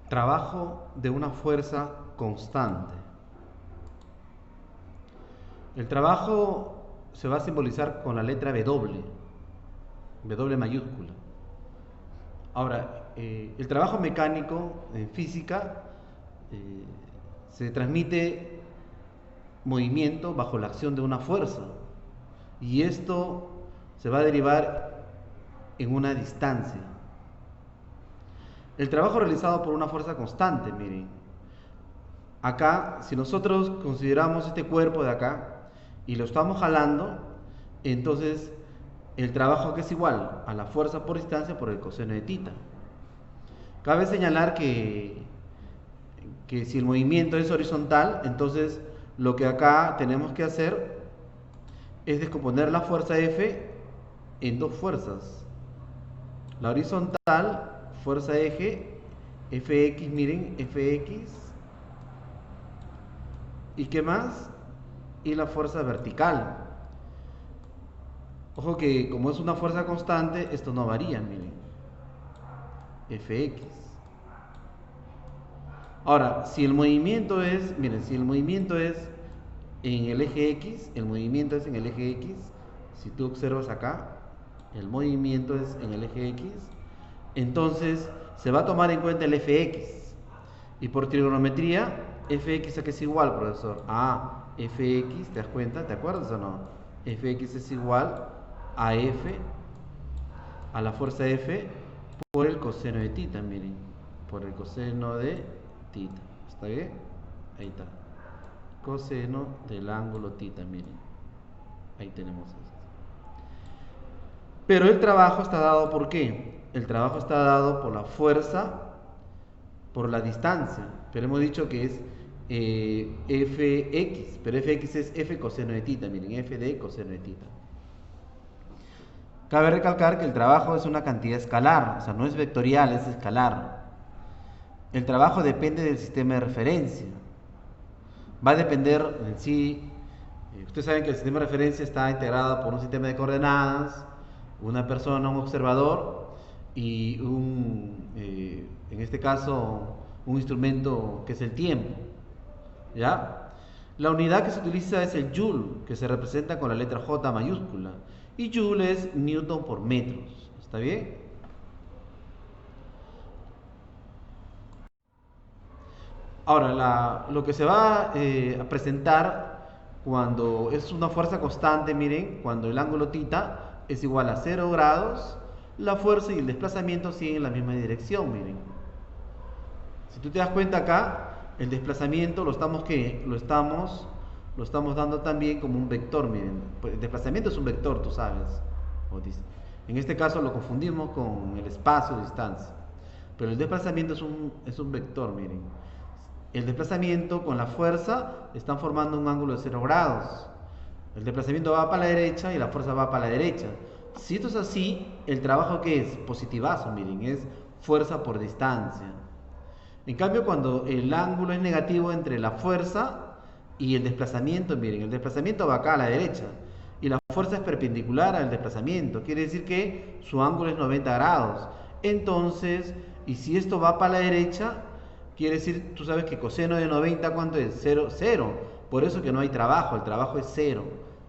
Trabajo de una fuerza constante. El trabajo se va a simbolizar con la letra W, W mayúscula. Ahora, el trabajo mecánico en física eh, se transmite movimiento bajo la acción de una fuerza y esto se va a derivar en una distancia. El trabajo realizado por una fuerza constante, miren, acá, si nosotros consideramos este cuerpo de acá y lo estamos jalando, entonces el trabajo que es igual a la fuerza por distancia por el coseno de tita. Cabe señalar que si el movimiento es horizontal, entonces lo que acá tenemos que hacer es descomponer la fuerza F en dos fuerzas. La horizontal, fuerza eje, Fx, miren, Fx. ¿Y qué más? Y la fuerza vertical. Ojo que como es una fuerza constante, esto no varía, miren. Fx. Ahora, si el movimiento es, miren, si el movimiento es en el eje X, el movimiento es en el eje X, si tú observas acá, el movimiento es en el eje X, entonces se va a tomar en cuenta el Fx. Y por trigonometría, Fx a qué es igual, profesor. Fx, ¿te das cuenta? ¿Te acuerdas o no? Fx es igual a F, a la fuerza F, por el coseno de tita, miren. Por el coseno de tita. ¿Está bien? Ahí está. Coseno del ángulo tita, miren. Ahí tenemos eso. Pero el trabajo está dado por qué? El trabajo está dado por la fuerza, por la distancia. Pero hemos dicho que es Fx, pero Fx es F coseno de tita, miren, F de coseno de tita. Cabe recalcar que el trabajo es una cantidad escalar, o sea, no es vectorial, es escalar. El trabajo depende del sistema de referencia. Va a depender en sí. Ustedes saben que el sistema de referencia está integrado por un sistema de coordenadas, una persona, un observador y en este caso, un instrumento que es el tiempo. ¿Ya? La unidad que se utiliza es el joule, que se representa con la letra J mayúscula. Y joule es newton por metros. ¿Está bien? Ahora, lo que se va a presentar cuando es una fuerza constante, miren, cuando el ángulo tita es igual a 0 grados, la fuerza y el desplazamiento siguen la misma dirección, miren. Si tú te das cuenta acá, el desplazamiento lo estamos dando también como un vector, miren. El desplazamiento es un vector, tú sabes. En este caso lo confundimos con el espacio o distancia. Pero el desplazamiento es un vector, miren. El desplazamiento con la fuerza están formando un ángulo de 0 grados. El desplazamiento va para la derecha y la fuerza va para la derecha. Si esto es así, el trabajo que es positivazo, miren, es fuerza por distancia. En cambio, cuando el ángulo es negativo entre la fuerza y el desplazamiento, miren, el desplazamiento va acá a la derecha y la fuerza es perpendicular al desplazamiento. Quiere decir que su ángulo es 90 grados. Entonces, y si esto va para la derecha, quiere decir, tú sabes que coseno de 90, ¿cuánto es? 0, 0. Por eso que no hay trabajo, el trabajo es 0,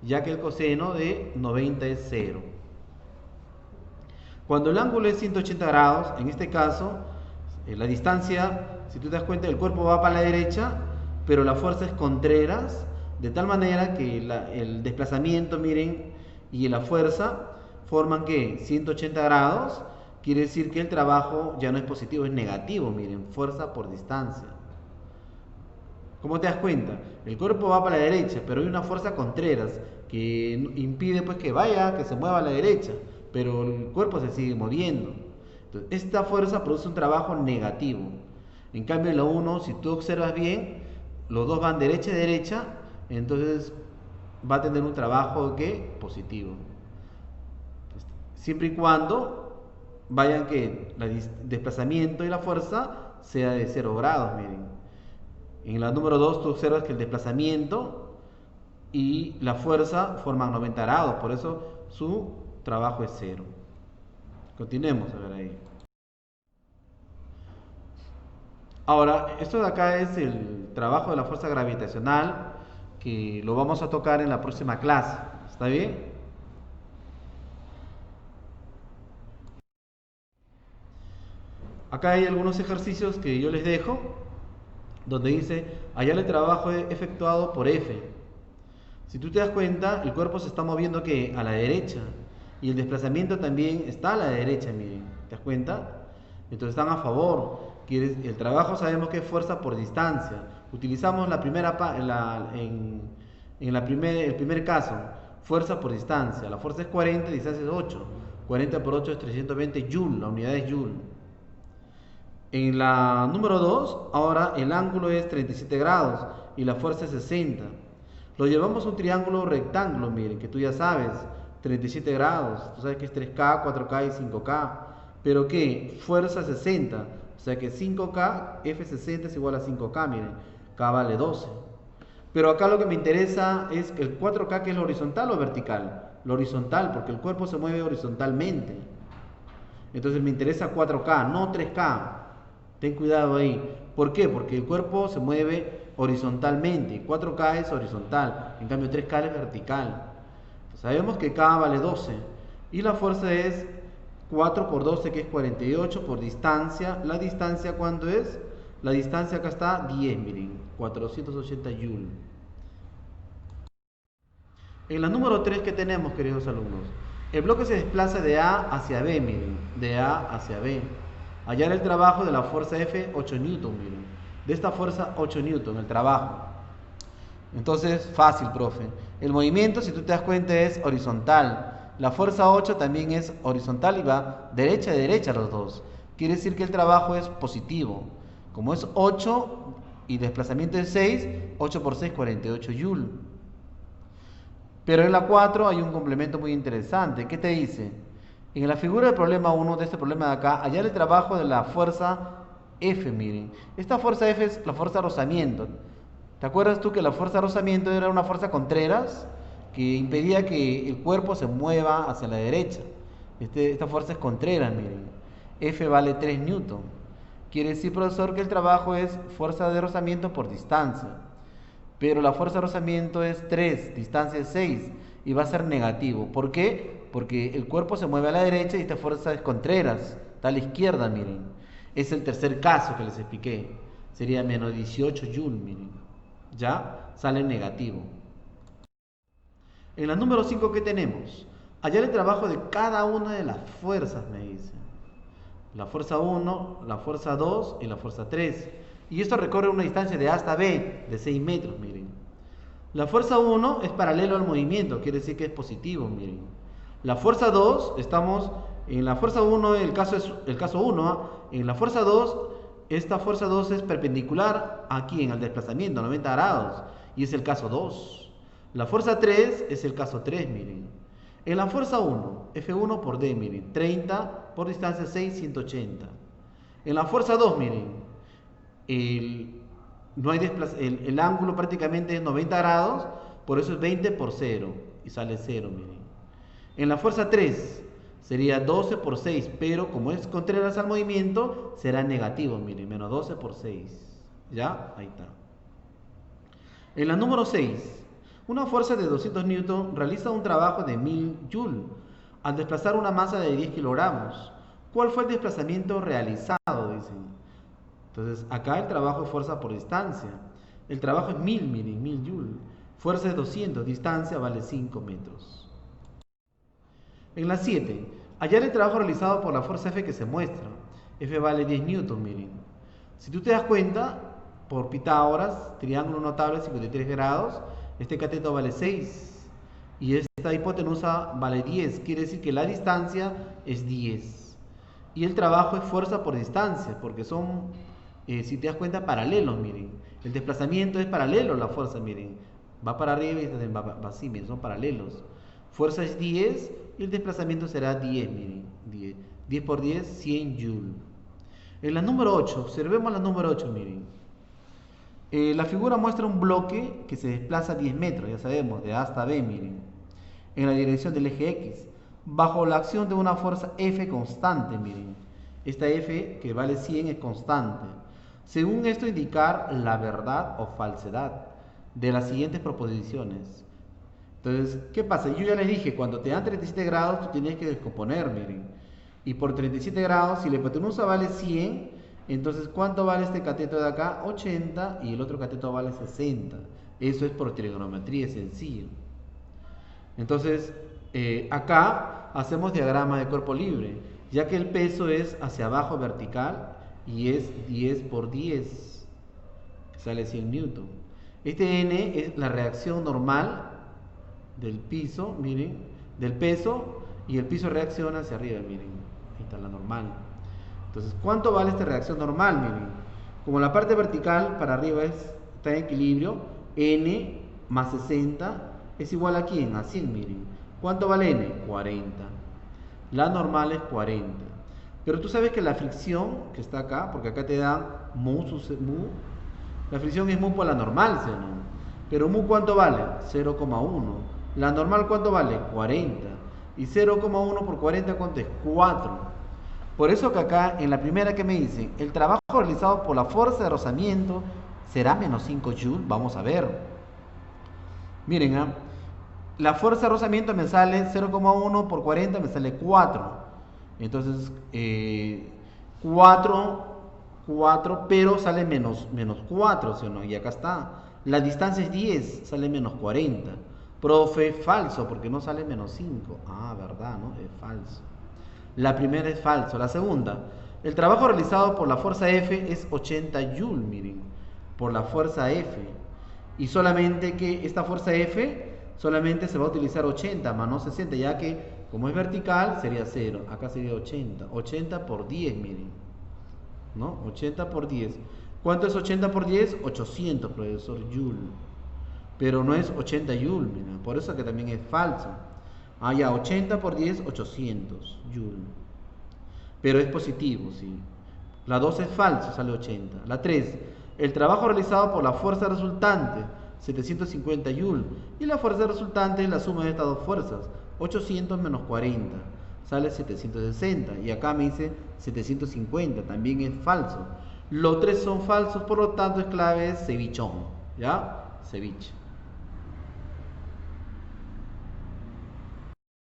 ya que el coseno de 90 es 0. Cuando el ángulo es 180 grados, en este caso, la distancia, si tú te das cuenta, el cuerpo va para la derecha, pero la fuerza es contreras, de tal manera que el desplazamiento, miren, y la fuerza forman que 180 grados, quiere decir que el trabajo ya no es positivo, es negativo, miren, fuerza por distancia. ¿Cómo te das cuenta? El cuerpo va para la derecha, pero hay una fuerza contreras que impide pues que vaya, que se mueva a la derecha, pero el cuerpo se sigue moviendo. Entonces, esta fuerza produce un trabajo negativo. En cambio, la 1, si tú observas bien, los dos van derecha y derecha, entonces va a tener un trabajo que positivo. Siempre y cuando vayan que el desplazamiento y la fuerza sea de 0 grados, miren. En la número 2 tú observas que el desplazamiento y la fuerza forman 90 grados, por eso su trabajo es 0. Continuemos a ver ahí. Ahora, esto de acá es el trabajo de la fuerza gravitacional que lo vamos a tocar en la próxima clase. ¿Está bien? Acá hay algunos ejercicios que yo les dejo, donde dice, allá el trabajo es efectuado por F. Si tú te das cuenta, el cuerpo se está moviendo que a la derecha y el desplazamiento también está a la derecha, miren, ¿te das cuenta? Entonces están a favor. El trabajo sabemos que es fuerza por distancia. Utilizamos la primera el primer caso, fuerza por distancia. La fuerza es 40, distancia es 8. 40 por 8 es 320 Joule, la unidad es Joule. En la número 2, ahora el ángulo es 37 grados y la fuerza es 60. Lo llevamos a un triángulo rectángulo, miren, que tú ya sabes, 37 grados. Tú sabes que es 3K, 4K y 5K. Pero ¿qué? Fuerza 60. O sea que 5K, F60 es igual a 5K, miren. K vale 12. Pero acá lo que me interesa es el 4K, que es lo horizontal o vertical. Lo horizontal, porque el cuerpo se mueve horizontalmente. Entonces me interesa 4K, no 3K. Ten cuidado ahí. ¿Por qué? Porque el cuerpo se mueve horizontalmente. 4K es horizontal, en cambio 3K es vertical. Sabemos que K vale 12 y la fuerza es 4 por 12, que es 48 por distancia. ¿La distancia cuánto es? La distancia acá está 10, miren, 480 Joule. En la número 3 que tenemos, queridos alumnos, el bloque se desplaza de A hacia B, miren, de A hacia B. Hallar el trabajo de la fuerza F, 8 newton, miren. De esta fuerza, 8 newton, el trabajo. Entonces, fácil, profe. El movimiento, si tú te das cuenta, es horizontal. La fuerza 8 también es horizontal y va derecha a derecha los dos. Quiere decir que el trabajo es positivo. Como es 8 y desplazamiento es 6, 8 por 6, 48 Joule. Pero en la 4 hay un complemento muy interesante. ¿Qué te dice? En la figura del problema 1, de este problema de acá, hallar el trabajo de la fuerza F, miren. Esta fuerza F es la fuerza de rozamiento. ¿Te acuerdas tú que la fuerza de rozamiento era una fuerza contreras que impedía que el cuerpo se mueva hacia la derecha? Esta fuerza es contreras, miren. F vale 3 newton. Quiere decir, profesor, que el trabajo es fuerza de rozamiento por distancia. Pero la fuerza de rozamiento es 3, distancia es 6 y va a ser negativo. ¿Por qué? Porque el cuerpo se mueve a la derecha y esta fuerza es contreras, está a la izquierda, miren. Es el tercer caso que les expliqué. Sería menos 18 Joule, miren. Ya sale negativo. En la número 5, ¿qué tenemos? Hallar el trabajo de cada una de las fuerzas, me dice. La fuerza 1, la fuerza 2 y la fuerza 3. Y esto recorre una distancia de A hasta B de 6 metros, miren. La fuerza 1 es paralelo al movimiento, quiere decir que es positivo, miren. La fuerza 2, estamos en la fuerza 1, el caso 1, ¿eh? En la fuerza 2, esta fuerza 2 es perpendicular aquí en el desplazamiento, 90 grados, y es el caso 2. La fuerza 3 es el caso 3, miren. En la fuerza 1, F1 por D, miren, 30 por distancia 6, 180. En la fuerza 2, miren, no hay el ángulo prácticamente es 90 grados, por eso es 20 por 0 y sale 0, miren. En la fuerza 3 sería 12 por 6, pero como es contreras al movimiento, será negativo, miren, menos 12 por 6. ¿Ya? Ahí está. En la número 6, una fuerza de 200 newton realiza un trabajo de 1000 joule al desplazar una masa de 10 kilogramos. ¿Cuál fue el desplazamiento realizado? Dicen. Entonces, acá el trabajo es fuerza por distancia. El trabajo es 1000, miren, 1000 joule. Fuerza es 200, distancia vale 5 metros. En la 7, hallar el trabajo realizado por la fuerza F que se muestra. F vale 10 newton, miren. Si tú te das cuenta, por Pitágoras, triángulo notable 53 grados, este cateto vale 6 y esta hipotenusa vale 10. Quiere decir que la distancia es 10. Y el trabajo es fuerza por distancia, porque son, si te das cuenta, paralelos, miren. El desplazamiento es paralelo a la fuerza, miren. Va para arriba y va así, miren, son paralelos. Fuerza es 10 y el desplazamiento será 10, miren. 10, 10 por 10, 100 joule. En la número 8, observemos la número 8, miren. La figura muestra un bloque que se desplaza 10 metros, ya sabemos, de A hasta B, miren, en la dirección del eje X, bajo la acción de una fuerza F constante, miren. Esta F, que vale 100, es constante. Según esto indicar la verdad o falsedad de las siguientes proposiciones. Entonces, ¿qué pasa? Yo ya les dije, cuando te dan 37 grados, tú tienes que descomponer, miren. Y por 37 grados, si la hipotenusa vale 100, entonces ¿cuánto vale este cateto de acá? 80 y el otro cateto vale 60. Eso es por trigonometría sencillo. Entonces, acá hacemos diagrama de cuerpo libre, ya que el peso es hacia abajo vertical y es 10 por 10, sale 100 newton. Este N es la reacción normal del piso, miren, del peso, y el piso reacciona hacia arriba, miren, ahí está la normal. Entonces, ¿cuánto vale esta reacción normal? Miren, como la parte vertical para arriba está en equilibrio, N más 60 es igual a ¿quién? A 100, miren. ¿Cuánto vale N? 40. La normal es 40. Pero tú sabes que la fricción que está acá, porque acá te da mu, mu, la fricción es mu por la normal, ¿sí o no? Pero mu ¿cuánto vale? 0,1. La normal ¿cuánto vale? 40. Y 0,1 por 40 ¿cuánto es? 4. Por eso que acá en la primera que me dicen, el trabajo realizado por la fuerza de rozamiento será menos 5 joules. Vamos a ver. Miren, la fuerza de rozamiento me sale 0,1 por 40, me sale 4. Entonces, 4, pero sale menos 4, ¿sí o no? Y acá está. La distancia es 10, sale menos 40. Profe, falso, porque no sale menos 5. Ah, verdad, ¿no? Es falso. La primera es falso. La segunda, el trabajo realizado por la fuerza F es 80 joules, miren, por la fuerza F. Y solamente que esta fuerza F solamente se va a utilizar 80, más no 60, ya que como es vertical sería 0. Acá sería 80. 80 por 10, miren. ¿No? 80 por 10. ¿Cuánto es 80 por 10? 800, profesor, joule. Pero no es 80 joule, mira. Por eso que también es falso. Ah, ya, 80 por 10, 800 joule. Pero es positivo, sí. La 2 es falso, sale 80. La 3, el trabajo realizado por la fuerza resultante, 750 joule. Y la fuerza resultante es la suma de estas dos fuerzas, 800 menos 40, sale 760. Y acá me dice 750, también es falso. Los tres son falsos, por lo tanto es clave cevichón. ¿Ya? Ceviche.